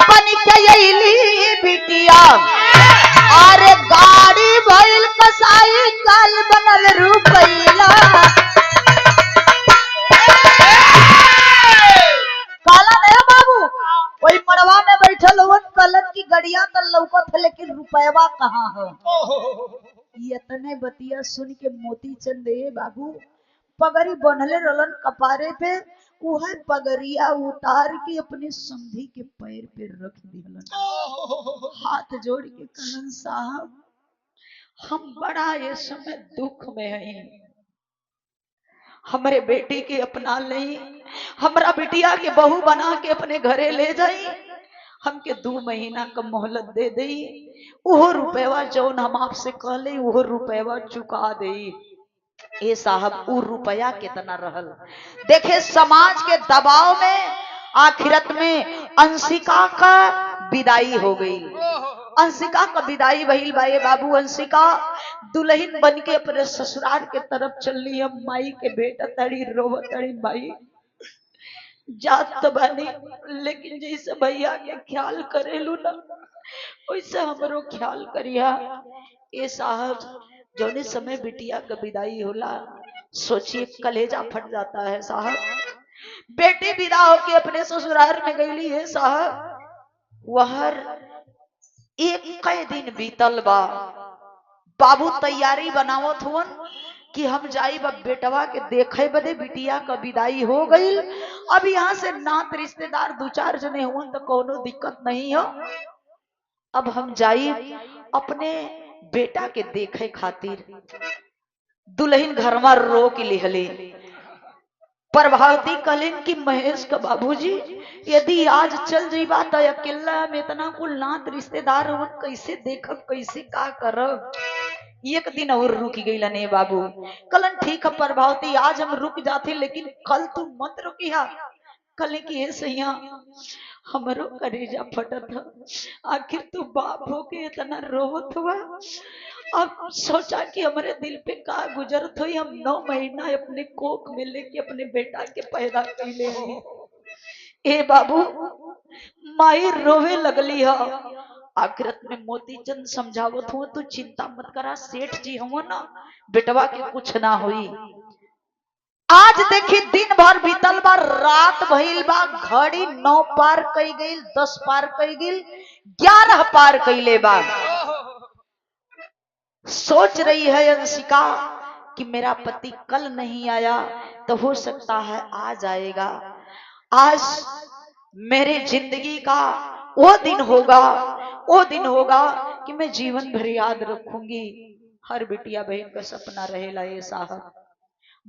बन गईली बिटिया, अरे गाड़ी भइल कसाई काल बनल रुपैया, काला नहीं बाबू वही मड़वा में बैठल हुन कलन की गड़िया तो लौकत है, लेकिन रुपयवा कहाँ है। ये इतने बतिया सुन के मोती चंद बाबू पगड़ी बनले रलन कपारे पे, वह पगड़िया उतार के अपने संधी के पैर पे रख दिलन। हाथ जोड़ के कहलन साहब हम बड़ा ये समय दुख में हैं, हमारे बेटी के अपना नहीं, हमारा बिटिया के बहू बना के अपने घरे ले जाई, हमके 2 महीना का मोहलत दे दई, वो रुपया जौन हम आपसे कहले वो रुपया चुका दई। ए साहब वो रुपया कितना रहल देखे, समाज के दबाव में आखिरत में अंशिका का विदाई हो गई। अंशिका का विदाई भइल बा बाबू। अंशिका दुल्हन बन के अपने ससुराल के तरफ चलनी। हम माई के बेटा तड़ी रोवत तड़ी, माई जात तो बनी लेकिन जैसे भैया के ख्याल करेलू ना वैसे हमरो ख्याल करिया। ए साहब जौने समय बिटिया का विदाई होला सोचिए कलेजा फट जाता है साहब। बेटी विदा होके अपने ससुराल में गईली है साहब। वह एक कई दिन बीतल बा, बाबू तैयारी बनावत हुन कि हम जाई बा बेटवा के देखे बदे, बिटिया का विदाई हो गई। अब यहाँ से नात रिश्तेदार 2-4 जने हुन तो कोनो दिक्कत नहीं हो। अब हम जाई अपने बेटा के देखे खातिर। दुल्हन घर में रो के लिहले। प्रभावती कहलिन कि महेश का बाबूजी यदि आज चल जाइबा तो अकेला में इतना कुल नात रिश्तेदार हो कैसे देखब, कैसे का करब। एक दिन और रुक गई ने बाबू। कलन ठीक है प्रभावती आज हम रुक जाते लेकिन कल तू मत रुकिया। कल की सैया हमरो करेजा फटत था, आखिर तू बाप हो के इतना रोवत हुआ। अब सोचा कि हमारे दिल पे का गुजरत हुई। हम 9 महीना अपने कोख में लेके अपने बेटा के पैदा कैले हैं। ए बाबू माई रोवे लगली है। आखिरत में मोतीचंद समझावत हुआ तू चिंता मत करा, सेठ जी हुआ ना बेटवा के कुछ ना हुई। आज देखी दिन भर बीतल बा, रात भइल बा, घड़ी 9 पार कई गई, 10 पार कई गई, 11 पार कैले बा। सोच रही है अंशिका कि मेरा पति कल नहीं आया तो हो सकता है आज आएगा। आज मेरे जिंदगी का वो दिन होगा, वो दिन होगा कि मैं जीवन भर याद रखूंगी। हर बिटिया बहन का सपना रहेला ये साहब।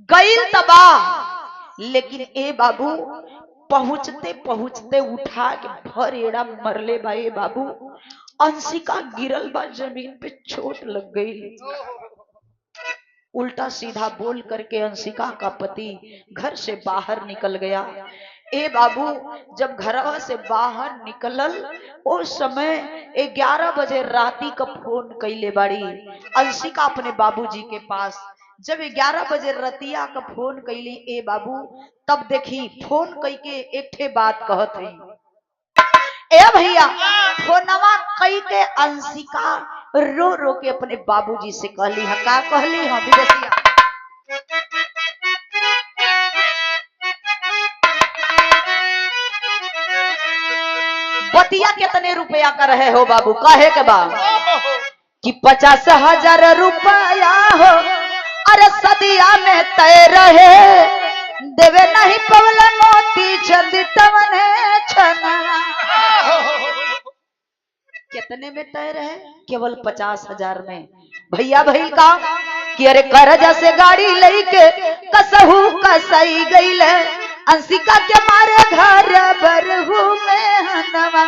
गईल तबाह लेकिन ए बाबू पहुंचते पहुंचते उठा के भर एड़ा मरले बा। ए बाबू अंशिका गिरल बा जमीन पे, चोट लग गई। उल्टा सीधा बोल करके अंशिका का पति घर से बाहर निकल गया। ए बाबू जब घर से बाहर निकलल उस समय 11 बजे राती का फोन कैले बाड़ी अंशिका अपने बाबूजी के पास। जब 11 बजे रतिया का फोन कैली ए बाबू तब देखी फोन कई के एक ठे बात कहत है। ए भैया फोनवा कई के अंशिका रो रो के अपने बाबूजी से कहली है। का कहली है विदेशिया? बतिया कितने रुपया का रहे हो बाबू? काहे के बा कि 50,000 रुपया हो, अरे सदिया में तय रहे, देवे नहीं पवल मोती चंद तवने छना। कितने में तय रहे? केवल 50,000 में। भैया भई का कि अरे कर्जा से गाड़ी लेके कसहू कसई गईल, अंशिका के मारे घर बरहू में हनवा।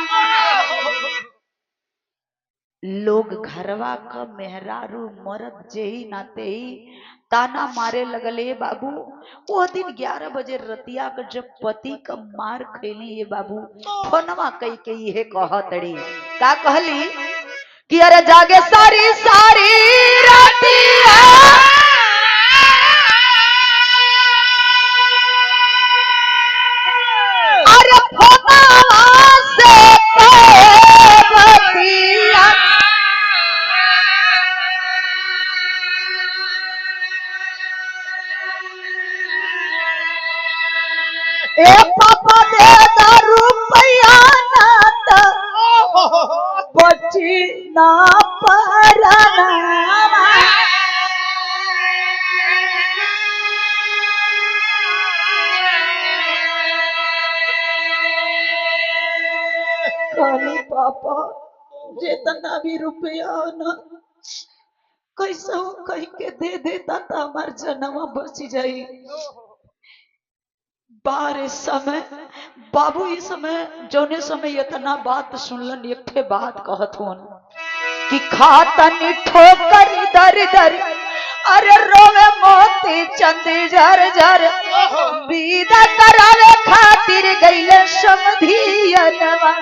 लोग घरवा का मेहरारू मरद जेही नाते ही ताना मारे लगले बाबू। वो दिन 11 बजे रतिया का जब पति का मार खेली ये बाबू फोनवा कई के ये कहतड़ी। का कहली कि अरे जागे सारी सारी रतिया, अरे फोनवा से बतिया, ए पापा दे दारू रुपया ना तो बची ना पराना। कहली पापा जितना भी रुपया हो ना कैसा हो कह के दे देता था हमार जनवा बच जाई। बारे समय बाबू इस समय जौने समय इतना बात सुनलन एक ठे बात कहत होन कि खातनी ठोकर दर दर अरे रोवे मोती चंदी झर झर विदा करावे खातिर गईले समधियनवा।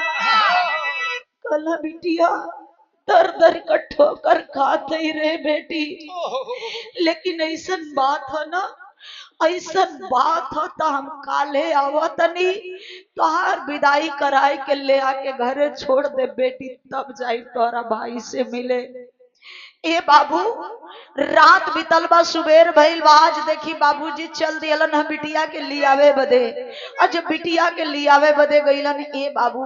कला बिटिया दर दर का ठोकर खाते रे बेटी, लेकिन ऐसा बात है ना ऐसा बात हो तो हम काले आवतनी तोहार विदाई कराए के ले आके घरे छोड़ दे बेटी, तब जाई तोरा भाई से मिले। ए बाबू रात बीतल बा सुबेर भइल बा, आज देखी बाबूजी चल दियलन हम बिटिया के लियावे बदे। और जब बिटिया के लियावे बदे गईलन ए बाबू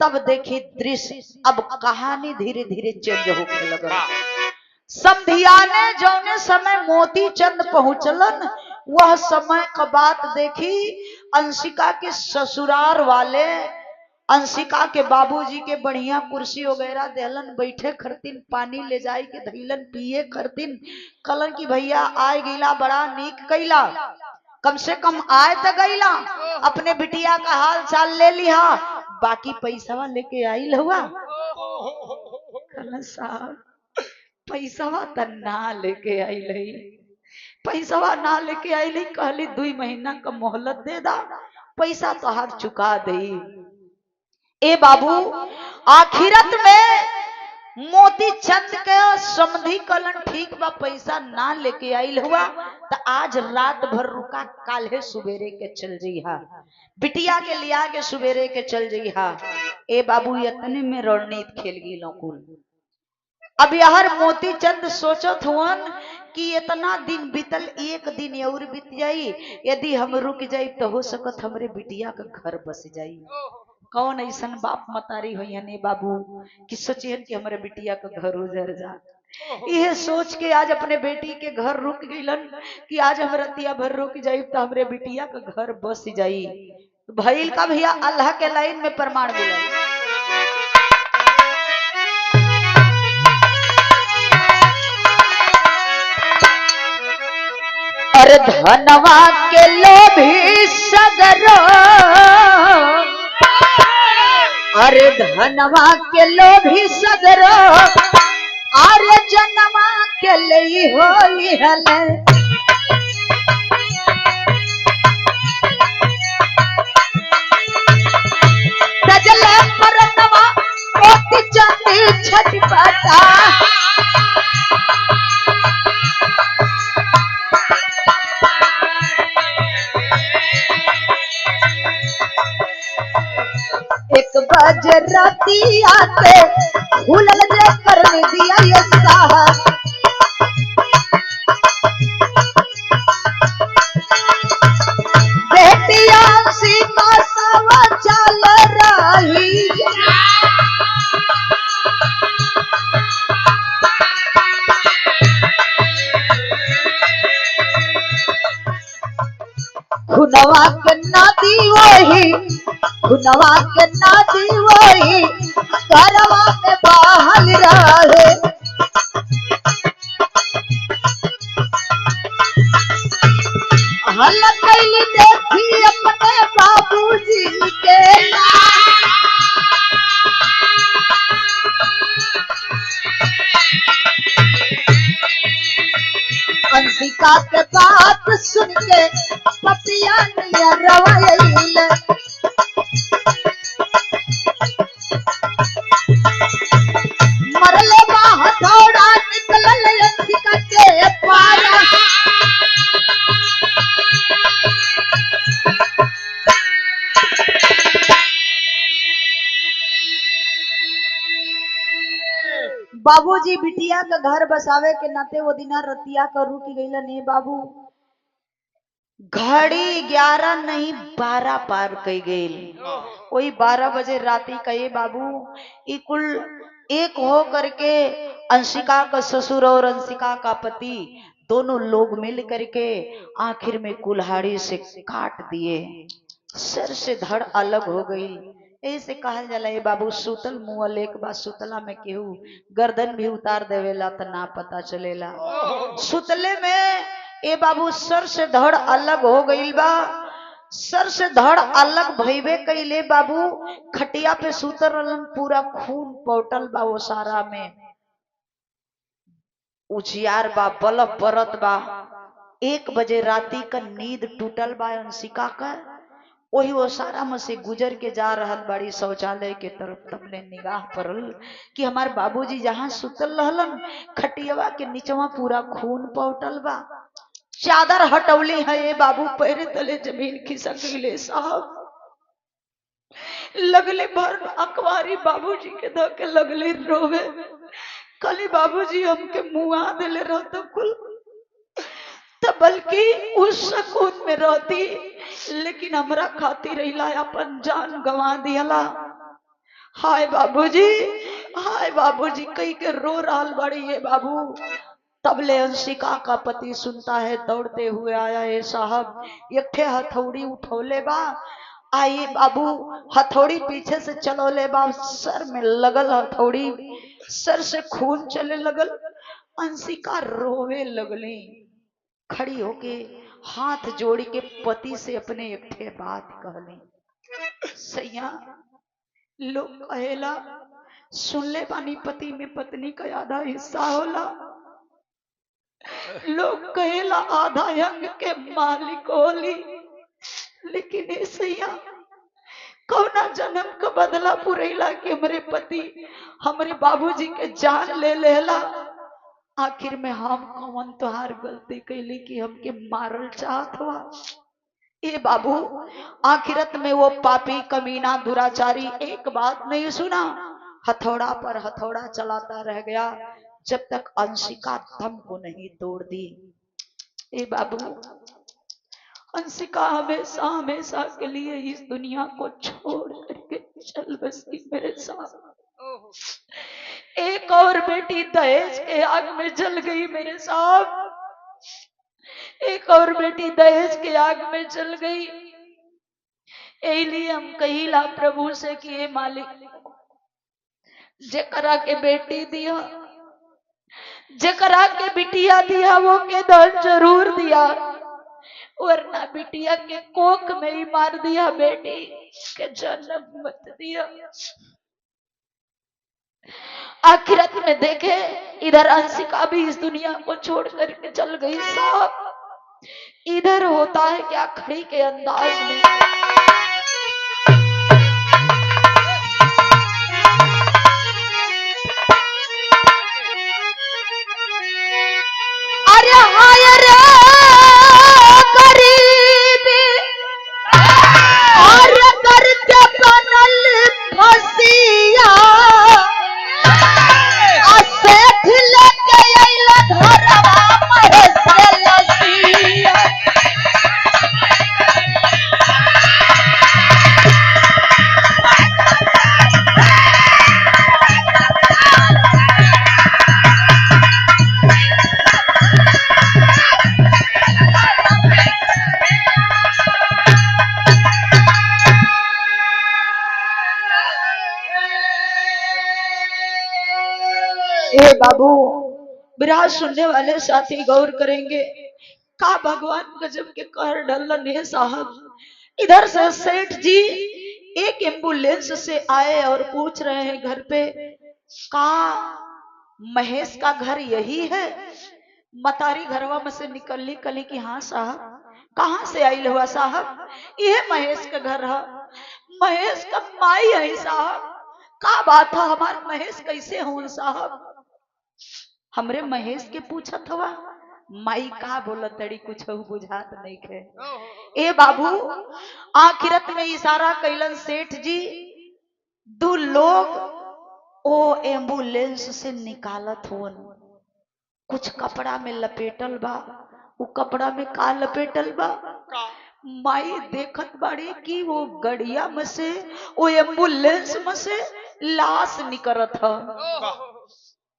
तब देखी दृश्य अब कहानी धीरे धीरे चेंज होने लगा। समधियाने जौने समय मोती चंद पहुंचलन वह समय का बात देखी अंशिका के ससुराल वाले अंशिका के बाबूजी के बढ़िया कुर्सी वगैरह देलन बैठे खरतीन, पानी ले जाए के धैलन पिए खरतीन। कलन की भैया आए गईला बड़ा नीक कैला, कम से कम आए तो गईला, अपने बिटिया का हाल चाल ले लिहा, बाकी पैसा लेके आई हुआ। साहब पैसा त ना लेके आई लही, पैसा ना लेके आई लही, कहली 2 महीना का मोहलत दे दा, पैसा तो हाथ चुका दे। ए बाबू आखिरत में मोती चंद के समधी कलन ठीक बा पैसा ना लेके आई हुआ तो आज रात भर रुका, काल्हे सुबेरे के चल जइहा, बिटिया के लिया के सुबेरे के चल जइहा। ए बाबू इतने में रणनीति खेल गई कुल। अब यार मोती चंद सोचत हुअन कि इतना दिन बीतल, एक दिन और बीत जाई, यदि हम रुक जाई तो हो सकत हमरे बिटिया का घर बस जाई। कौन ऐसा बाप मतारी हुई ने बाबू कि सोचिए कि हमारे बिटिया का घर उजर जा। यह सोच के आज अपने बेटी के घर रुक गईलन कि आज हम रतिया भर रुक जाई तो हमरे बिटिया का घर बस जाई। भइल का भैया अल्लाह के लाइन में प्रमाण मिला। अरे धनवा के लोभी सगरो, अरे धनवा के लोभी सगरो, अरे जनवा के ले होई हले। सजले परनवा मोती चंद छटपटा, एक बज राती आते भूलल जे कर दिया ये साहब। बेटिया सीता सवा चल रही, खुनवा के नाती वही, खुनवा के नाती वही करवा में बहल रहे। हल कैली देखी अपने बाबूजी के, अंशिका के बात सुन के पतिया रवाइल, मरले बाह थोड़ा निकलल अंशिका के पारा। बाबूजी बिटिया का घर बसावे के नाते वो दिना रतिया का रुक गईला ने बाबू। घड़ी 11 नहीं 12 पार कई गईल, वही 12 बजे राती कहे बाबू ई कुल एक हो करके अंशिका का ससुर और अंशिका का पति दोनों लोग मिल करके आखिर में कुल्हाड़ी से काट दिए, सिर से धड़ अलग हो गई। ऐसे कहल जाला ए बाबू सुतल मुअल एक बार सुतला में केहू गर्दन भी उतार देवेला त ना पता चलेला। सुतले में ए बाबू सर से धड़ अलग हो गईल बा। सर से धड़ अलग भइबे कइले बाबू खटिया पे सुतर रहलन, पूरा खून पौटल बा वो सारा में, उजियार बा, बल्ब बरत बा। 1 बजे राती का नींद टूटल बा अंशिका का। वही वो सारा में से गुजर के जा रहल बड़ी शौचालय के तरफ, तबले निगाह पड़ल कि हमार बाबूजी जहाँ सुतल रहलन खटियावा के नीचवा पूरा खून पौटल बा। चादर हटौली है ये बाबू, पैरे तले जमीन खिसक गईले साहब। लगले भर अखबारी बाबूजी के धके लगले रोवे, कली बाबूजी हमके मुआ दिले रहता कुल, तब बल्कि उस सकून में रहती, लेकिन हमरा खाती रहिला अपन जान गंवा दियला। हाय बाबूजी, हाय बाबूजी कई के रो रहल बड़ी है बाबू। तबले अंशिका का पति सुनता है, दौड़ते हुए आया है साहब, एक ठे हथौड़ी उठौले बा। आइए बाबू, हथौड़ी पीछे से चलौले बा, सर में लगल हथौड़ी, सर से खून चले लगल। अंशिका रोवे लगली, खड़ी होके हाथ जोड़ के पति से अपने एक ठे बात कहली, सैया लोग कहेला सुन ले बानी पति में पत्नी का आधा हिस्सा होला, लोग कहेला आधा अंग के मालिक होली, लेकिन ऐसैया कौना जन्म का बदला पुरैला कि हमरे पति हमरे बाबूजी के जान ले लेला। आखिर में हम कौन तोहार गलती कैली कि हमके मारल चाहत हुआ। ए बाबू आखिरत में वो पापी कमीना दुराचारी एक बात नहीं सुना, हथौड़ा पर हथौड़ा चलाता रह गया जब तक अंशिका दम को नहीं तोड़ दी। ए बाबू अंशिका हमेशा हमेशा के लिए इस दुनिया को छोड़ करके चल बसी मेरे साथ। एक और बेटी दहेज के आग में जल गई मेरे साथ, एक और बेटी दहेज के आग में जल गई। इसलिए हम कहिला प्रभु से कि हे मालिक, जेकरा के बेटी दिया, जेकरा के बिटिया दिया, वो के धन जरूर दिया, वरना बिटिया के कोख में ही मार दिया, बेटी के जन्म मत दिया। आखिरत में देखे इधर अंशिका भी इस दुनिया को छोड़ करके चल गई साहब। इधर होता है क्या खड़ी के अंदाज में, अरे हाय रे गरीबी और करके बनल फसिया, सेठ लेके अइला घरवा महेश लसिया। ए बाबू विराज सुनने वाले साथी गौर करेंगे, का भगवान गजब के कहर डलन है साहब। इधर से सेठ जी एक एम्बुलेंस से आए और पूछ रहे हैं घर पे, का महेश का घर यही है? मतारी घरवा में से निकलनी कली कि हाँ साहब। कहाँ से आई हुआ साहब? ये महेश का घर है, महेश का माई है साहब। का बात है, हमारे महेश कैसे हो साहब? हमरे महेश के पूछत हवा, माई का बोला तड़ी कुछ बुझात नहीं खे। ए बाबू आखिरत में इशारा कैलन सेठ जी, 2 लोग ओ एम्बुलेंस से निकालत होन, कुछ कपड़ा में लपेटल बा। वो कपड़ा में का लपेटल बा? माई देखत बाड़ी कि वो गड़िया में से, वो एम्बुलेंस में से लाश निकलत है।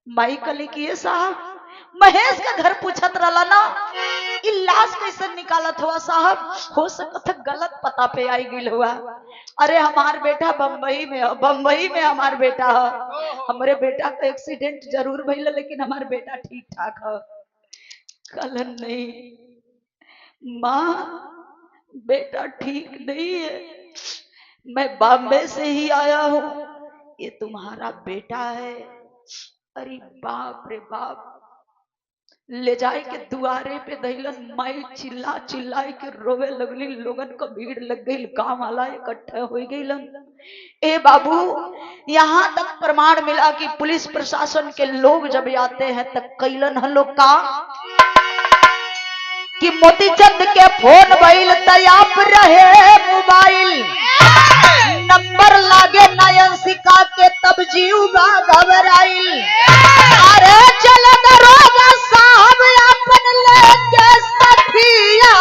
माई कले कि साहब महेश का घर पूछत रहा ना इ लाश कैसे निकालत हुआ साहब, हो सकता गलत पता पे आई गई हुआ। अरे हमार बेटा बम्बई में है, बम्बई में हमार बेटा है, हमारे बेटा का एक्सीडेंट जरूर भइल लेकिन हमार बेटा ठीक ठाक है। कलन नहीं माँ, बेटा ठीक नहीं है, मैं बॉम्बे से ही आया हूँ, ये तुम्हारा बेटा है। अरे बाप रे बाप, ले जाए के दुआरे पे दहिलन, माई चिल्ला चिल्ला के रोवे लगली, लोगन को भीड़ लग गई, गांव वाला इकट्ठा हो गईलन। ए बाबू, यहाँ तक प्रमाण मिला कि पुलिस प्रशासन के लोग जब आते हैं तब कैलन हम लोग का कि मोतीचंद के फोन भइल तैयार रहे मोबाइल, नंबर लागे नयनसिका के तब जीवा घबराइल। अरे चल दरोगा साहब अपन लेके सखिया,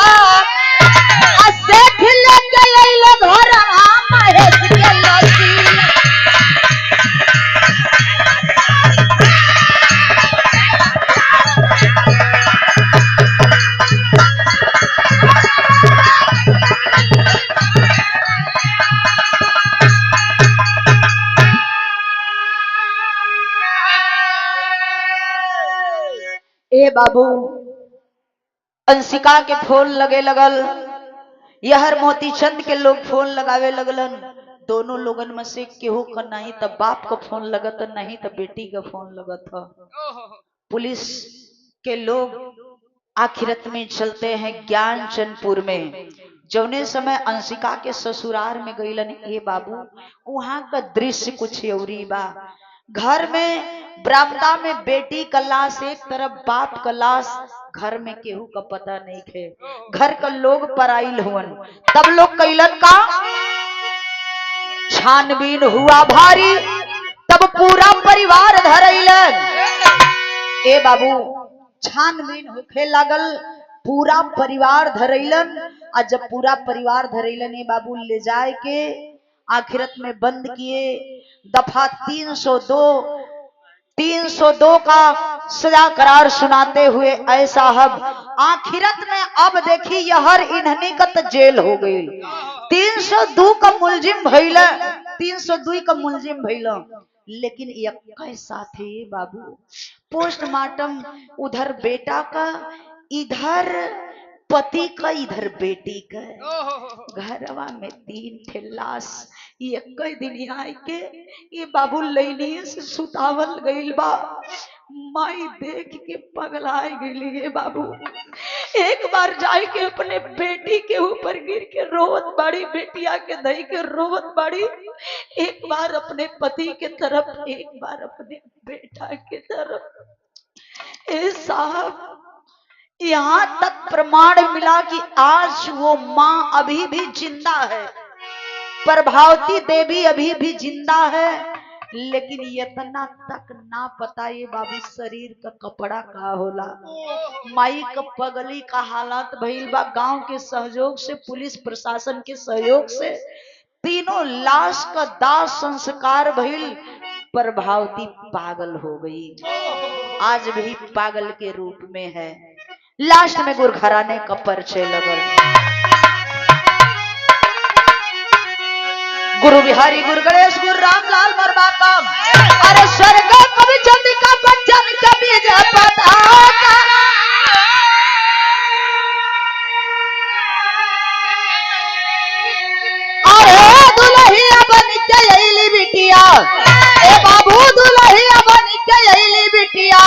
सेठ लेके अइल घर महेश के लसिया। ए बाबू, अंशिका के फोन लगे लगल, यहर मोतीचंद के लोग फोन लगावे लगलन। दोनों लोगन में से केहू का नहीं तो बाप का फोन लगत, नहीं तो बेटी का फोन लगत है। पुलिस के लोग आखिरत में चलते हैं ज्ञानचंदपुर में। जौने समय अंशिका के ससुराल में गईलन ए बाबू, वहां का दृश्य कुछ औरी बा। घर में बरामदा में बेटी का लाश एक तरफ, बाप का लाश, घर में केहू का पता नहीं थे। घर का लोग पराइल हुवन। तब लोग कैलन का छानबीन हुआ भारी, तब पूरा परिवार धरैलन। ए बाबू, छानबीन होखे लागल, पूरा परिवार धरैलन। और जब पूरा परिवार धरैलन ए बाबू, ले जाए के आखिरत में बंद किए। दफा 302 का सजा करार सुनाते हुए ऐ साहब, आखिरत में अब देखी यहर इन्हनी का तो जेल हो गई। 302 का मुलजिम भइल, 302 का मुलजिम भइल, लेकिन एक साथ ही बाबू पोस्टमार्टम उधर बेटा का, इधर पति का, इधर बेटी का, घरवा में 3 ठे लाश। एक दिन आए के ये बाबू लैनिए से सुतावल गइल बा। माई देख के पगलाए गई है बाबू। एक बार जाए के अपने बेटी के ऊपर गिर के रोवत बाड़ी, बेटिया के दही के रोवत बाड़ी। एक बार अपने पति के तरफ, एक बार अपने बेटा के तरफ। ए साहब, यहाँ तक प्रमाण मिला कि आज वो माँ अभी भी जिंदा है, प्रभावती देवी अभी भी जिंदा है, लेकिन इतना तक ना पता ये बाबू शरीर का कपड़ा का होला। माई का पगली का हालत भइल बा। गांव के सहयोग से, पुलिस प्रशासन के सहयोग से तीनों लाश का दाह संस्कार भइल। प्रभावती पागल हो गई, आज भी पागल के रूप में है। लास्ट में गुरघराने का परिचय लगल। गुरु बिहारी, गुरु गणेश, गुरु रामलाल वर्मा का, अरे स्वर्ग कवि चंद का बच्चन कभी पता। अरे दुल्हिया बन के अइली बिटिया, ए बाबू दुल्हिया बन के अइली बिटिया।